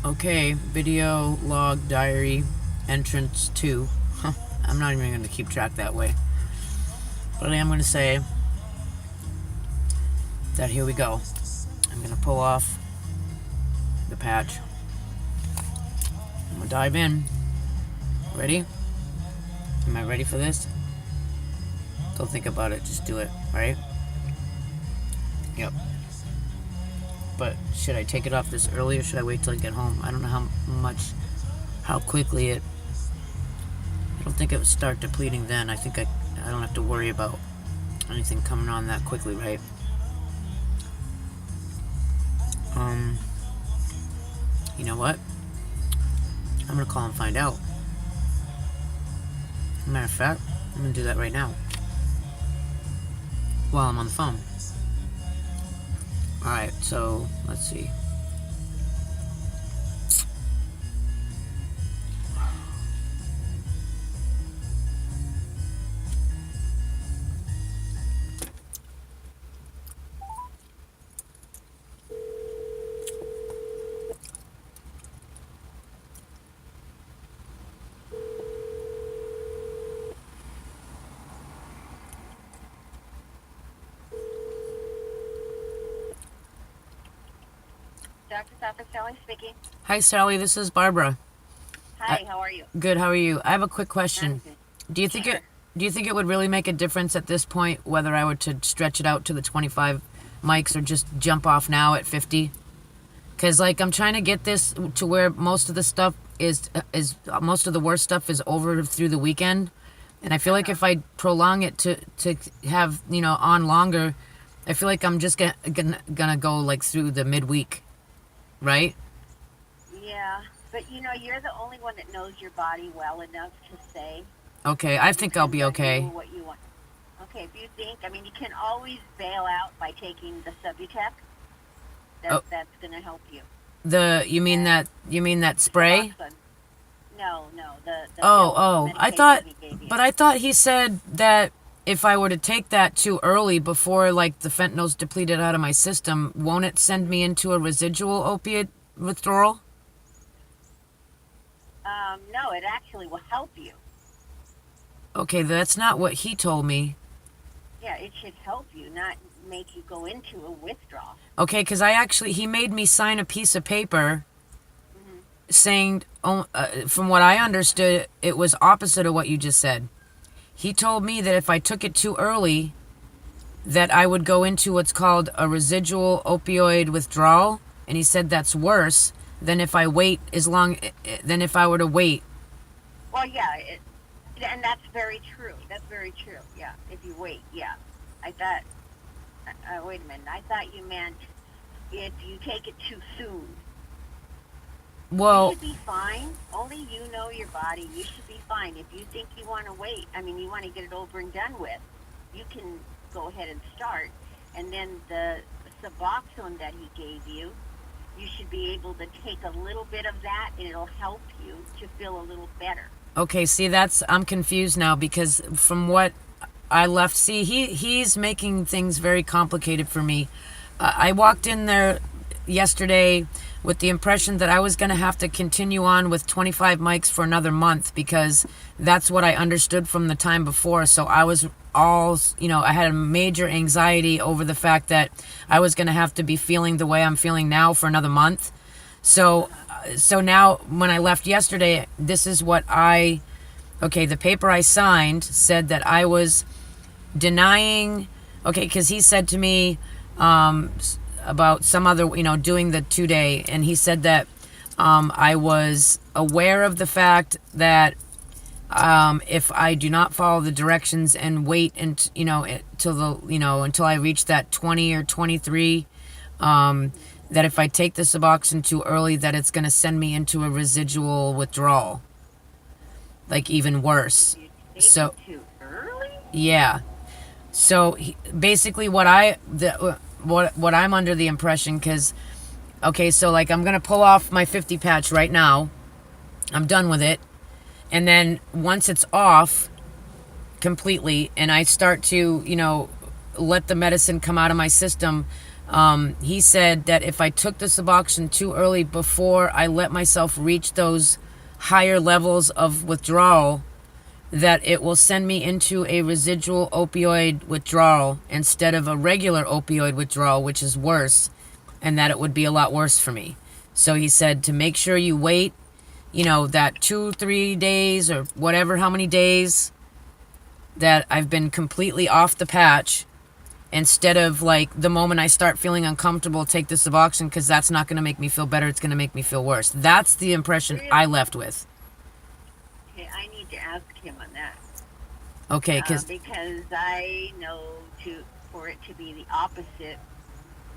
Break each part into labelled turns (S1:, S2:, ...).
S1: Okay, video log diary entrance 2. I'm not even going to keep track that way. But I am going to say that here we go. I'm going to pull off the patch. I'm going to dive in. Ready? Am I ready for this? Don't think about it, just do it, right? Yep. But should I take it off this early or should I wait till I get home? I don't know how quickly it... I don't think it would start depleting then. I think I don't have to worry about anything coming on that quickly, right? You know what? I'm gonna call and find out. Matter of fact, I'm gonna do that right now while I'm on the phone. Alright, so let's see.
S2: Doctor's office, Sally speaking.
S1: Hi, Sally. This is Barbara.
S2: Hi, how are you?
S1: Good. How are you? I have a quick question.
S2: Good.
S1: Do you think it would really make a difference at this point whether I were to stretch it out to the 25 mics or just jump off now at 50? Because like I'm trying to get this to where most of the stuff is most of the worst stuff is over through the weekend, and I feel like if I prolong it to have on longer, I feel like I'm just gonna go like through the midweek, right?
S2: Yeah, but you're the only one that knows your body well enough to say.
S1: Okay, I think I'll be okay.
S2: What you want. Okay, if you think, you can always bail out by taking the Subutex. That's gonna help you.
S1: You mean that spray?
S2: No, the
S1: I thought he said that if I were to take that too early before like the fentanyl's depleted out of my system, won't it send me into a residual opiate withdrawal?
S2: No, it actually will help you.
S1: Okay, that's not what he told me.
S2: Yeah, it should help you, not make you go into a withdrawal.
S1: Okay, because he made me sign a piece of paper saying, from what I understood, it was opposite of what you just said. He told me that if I took it too early, that I would go into what's called a residual opioid withdrawal, and he said that's worse than if I wait than if I were to wait.
S2: Well, yeah, and that's very true. That's very true. Yeah, if you wait, yeah. I thought. Wait a minute. I thought you meant if you take it too soon.
S1: Well,
S2: you should be fine. Only you know your body. You should be fine. If you think you want to wait, you want to get it over and done with, you can go ahead and start. And then the Suboxone that he gave you, you should be able to take a little bit of that, and it'll help you to feel a little better.
S1: Okay, see, I'm confused now because from what I left, he's making things very complicated for me. I walked in there yesterday with the impression that I was going to have to continue on with 25 mics for another month because that's what I understood from the time before. So I was I had a major anxiety over the fact that I was going to have to be feeling the way I'm feeling now for another month. So now when I left yesterday, this is what the paper I signed said that I was denying, because he said to me about some other, doing the 2-day, and he said that I was aware of the fact that if I do not follow the directions and wait until I reach that 20 or 23, that if I take the Suboxone too early, that it's going to send me into a residual withdrawal, like even worse.
S2: So too early?
S1: Yeah. So basically, what I'm under the impression, so like I'm gonna pull off my 50 patch right now. I'm done with it, and then once it's off completely, and I start to let the medicine come out of my system, He said that if I took the Suboxone too early before I let myself reach those higher levels of withdrawal, that it will send me into a residual opioid withdrawal instead of a regular opioid withdrawal, which is worse, and that it would be a lot worse for me. So he said to make sure you wait, that 2-3 days or whatever, how many days that I've been completely off the patch, instead of like the moment I start feeling uncomfortable, take the Suboxone, because that's not going to make me feel better. It's going to make me feel worse. That's the impression I left with.
S2: Okay, I need to ask him on that.
S1: Okay,
S2: because I know for it to be the opposite,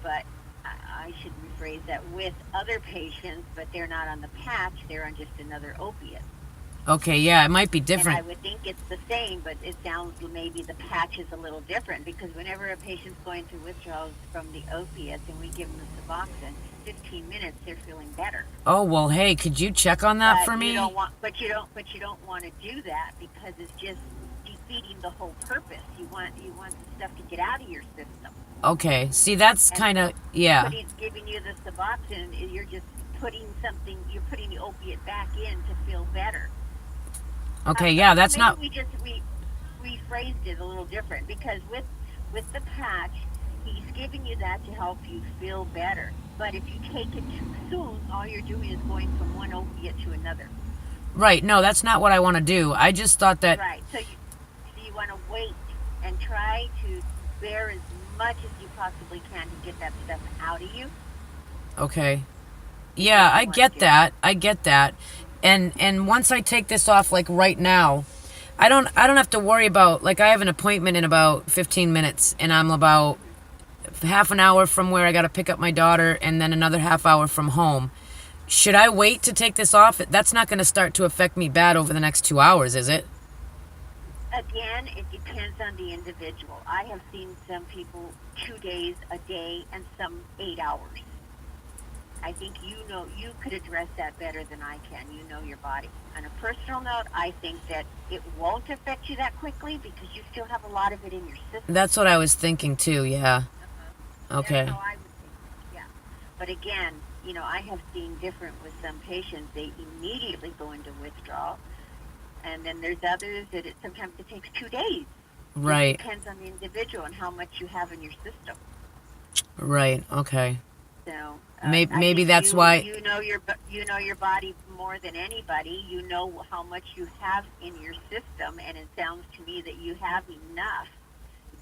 S2: but I should rephrase that, with other patients, but they're not on the patch, they're on just another opiate.
S1: Okay, yeah, it might be different.
S2: And I would think it's the same, but it sounds maybe the patch is a little different, because whenever a patient's going through withdrawals from the opiates and we give them the Suboxone, 15 minutes they're feeling better.
S1: Oh, well, hey, could you check on that for me?
S2: You don't want to do that, because it's just defeating the whole purpose. You want the stuff to get out of your system.
S1: Okay, see, that's kind of, yeah.
S2: Giving you the Suboxone, you're just putting the opiate back in to feel better.
S1: Okay, yeah, that's not.
S2: We rephrased it a little different, because with the patch, he's giving you that to help you feel better. But if you take it too soon, all you're doing is going from one opiate to another.
S1: Right. No, that's not what I want to do. I just thought that.
S2: Right. So you want to wait and try to bear as much as you possibly can to get that stuff out of you.
S1: Okay. Yeah, I get that. And once I take this off, like right now, I don't have to worry about, like, I have an appointment in about 15 minutes, and I'm about half an hour from where I got to pick up my daughter, and then another half hour from home. Should I wait to take this off? That's not going to start to affect me bad over the next 2 hours, is it?
S2: Again, it depends on the individual. I have seen some people 2 days, a day, and some 8 hours. I think you could address that better than I can. You know your body. On a personal note, I think that it won't affect you that quickly, because you still have a lot of it in your system.
S1: That's what I was thinking too, yeah. Okay.
S2: That's how I would think, yeah. But again, I have seen different with some patients. They immediately go into withdrawal, and then there's others that sometimes it takes 2 days.
S1: Right.
S2: It depends on the individual and how much you have in your system.
S1: Right, okay.
S2: So
S1: maybe that's why
S2: you know your body more than anybody. You know how much you have in your system, and it sounds to me that you have enough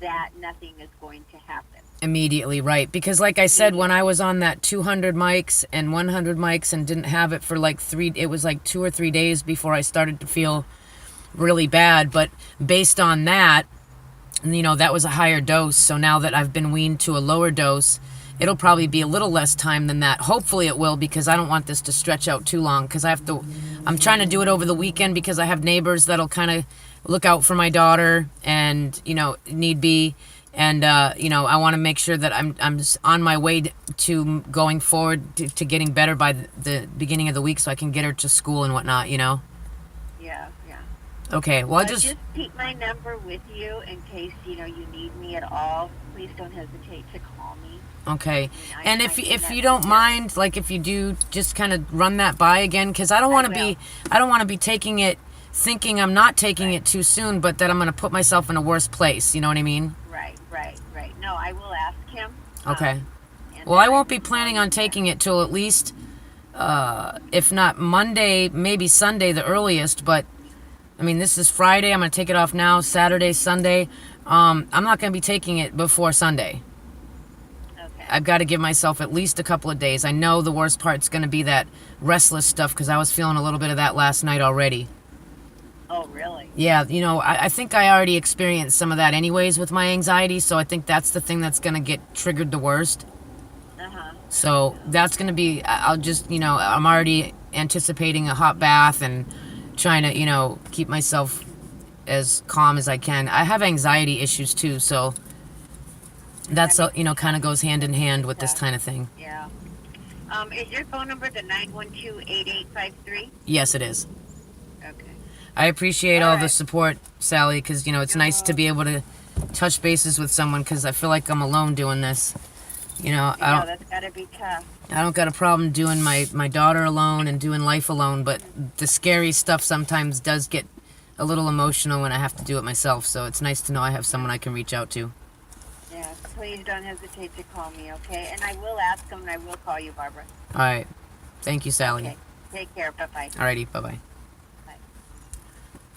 S2: that nothing is going to happen
S1: immediately. Right, because like I said, when I was on that 200 mics and 100 mics and didn't have it for it was like 2 or 3 days before I started to feel really bad. But based on that, that was a higher dose. So now that I've been weaned to a lower dose, it'll probably be a little less time than that. Hopefully it will, because I don't want this to stretch out too long, because I'm trying to do it over the weekend, because I have neighbors that'll kind of look out for my daughter and, need be. And, I want to make sure that I'm on my way to going forward to getting better by the beginning of the week, so I can get her to school and whatnot,
S2: Yeah.
S1: Okay, well,
S2: just keep my number with you in case, you need me at all. Please don't hesitate to call me.
S1: Okay, and if you don't mind, like, if you do, just kind of run that by again, because I don't want to be taking it, thinking I'm not taking it too soon, but that I'm going to put myself in a worse place. You know what I mean? Right.
S2: No, I will ask him.
S1: Okay. Well, I won't be planning on taking it till at least, if not Monday, maybe Sunday, the earliest. But I mean, this is Friday. I'm going to take it off now. Saturday, Sunday. I'm not going to be taking it before Sunday.
S2: Okay.
S1: I've got to give myself at least a couple of days. I know the worst part's going to be that restless stuff, because I was feeling a little bit of that last night already.
S2: Oh, really?
S1: Yeah, I think I already experienced some of that anyways with my anxiety, so I think that's the thing that's going to get triggered the worst.
S2: Uh-huh.
S1: So that's going to be, I'll just, I'm already anticipating a hot bath and trying to, keep myself as calm as I can. I have anxiety issues too, so that's, kind of goes hand in hand with this kind of thing.
S2: Yeah. Is your phone number the 912-8853?
S1: Yes, it is.
S2: Okay.
S1: I appreciate all the support, Sally, because, it's nice to be able to touch bases with someone, because I feel like I'm alone doing this. You know,
S2: Yeah, that's gotta be tough.
S1: I don't got a problem doing my daughter alone and doing life alone, but the scary stuff sometimes does get a little emotional when I have to do it myself. So it's nice to know I have someone I can reach out to.
S2: Yeah, please don't hesitate to call me, okay? And I will ask them, and I will call you, Barbara.
S1: All right. Thank you, Sally.
S2: Okay. Take care. Bye-bye.
S1: Alrighty. Bye-bye.
S2: Bye.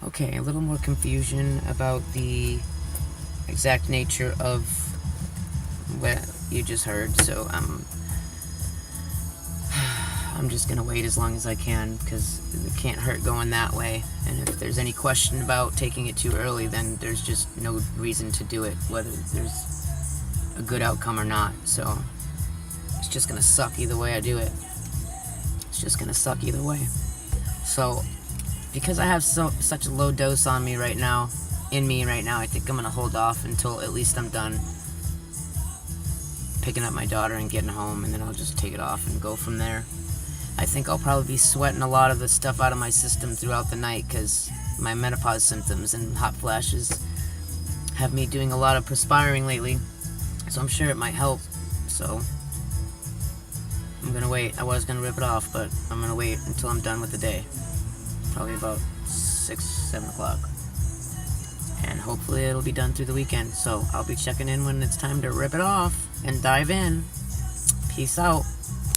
S1: Okay, a little more confusion about the exact nature of what you just heard. So I'm just gonna wait as long as I can because it can't hurt going that way. And if there's any question about taking it too early, then there's just no reason to do it, whether there's a good outcome or not. So it's just gonna suck either way I do it. It's just gonna suck either way. So because I have such a low dose on me right now, I think I'm gonna hold off until at least I'm done picking up my daughter and getting home, and then I'll just take it off and go from there. I think I'll probably be sweating a lot of the stuff out of my system throughout the night because my menopause symptoms and hot flashes have me doing a lot of perspiring lately, so I'm sure it might help. So I'm gonna wait. I was gonna rip it off, but I'm gonna wait until I'm done with the day, probably about 6-7 o'clock, and hopefully it'll be done through the weekend. So I'll be checking in when it's time to rip it off and dive in. Peace out.